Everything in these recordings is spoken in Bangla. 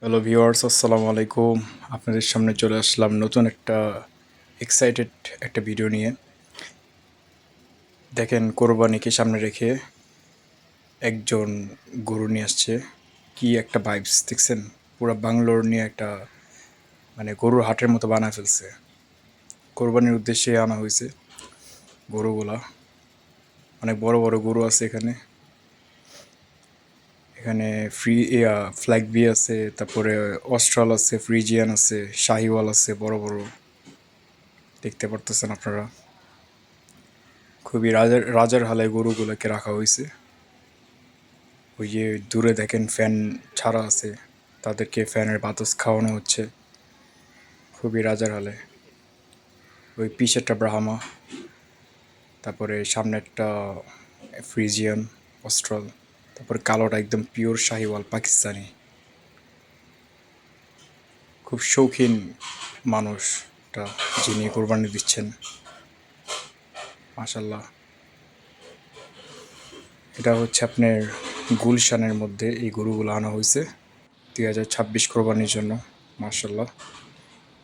হ্যালো ভিউয়ার্স, আসসালামু আলাইকুম। আপনাদের সামনে চলে আসলাম নতুন একটা এক্সাইটেড একটা ভিডিও নিয়ে। দেখেন, কোরবানিকে সামনে রেখে একজন গরু নিয়ে আসছে। কি একটা ভাইবস দেখছেন? পুরো বাংলোর নিয়ে একটা গরুর হাটের মতো বানায় ফেলছে। কোরবানির উদ্দেশ্যে আনা হয়েছে গরুগুলা। অনেক বড় বড় গরু আছে এখানে। এখানে ফ্ল্যাগ বি আছে, তারপরে অস্ট্রাল আছে, ফ্রিজিয়ান আছে, শাহিওয়াল আছে, বড় বড় দেখতে পারতেছেন আপনারা। খুবই রাজার রাজার হালে গরুগুলোকে রাখা হয়েছে। ওই যে দূরে দেখেন ফ্যান ছাড়া আছে, তাদেরকে ফ্যানের বাতাস খাওয়ানো হচ্ছে। খুবই রাজার হালে। ওই পিছেরটা ব্রাহ্মা, তারপরে সামনে একটা ফ্রিজিয়ান অস্ট্রাল, তারপরে কালোটা একদম পিওর শাহিওয়াল পাকিস্তানি। খুব শৌখিন মানুষটা যিনি কোরবানি দিচ্ছেন, মাশাল্লাহ। এটা হচ্ছে আপনার গুলশানের মধ্যে এই গরুগুলো আনা হয়েছে 2026 কোরবানির জন্য, মাশাল্লাহ।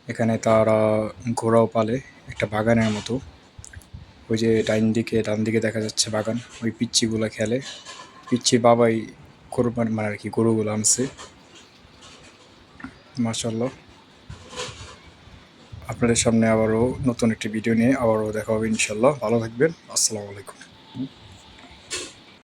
এখানে তারা ঘোড়াও পালে একটা বাগানের মতো। ওই যে ডান দিকে দেখা যাচ্ছে বাগান, ওই পিচ্চিগুলো খেলে। পিচ্চির বাবাই কোরবানি আর কি গরুগুলো আনছে, মাশাল্লাহ। আপনাদের সামনে আবারও নতুন একটি ভিডিও নিয়ে আবারও দেখা হবে ইনশাল্লাহ। ভালো থাকবেন, আসসালামু আলাইকুম।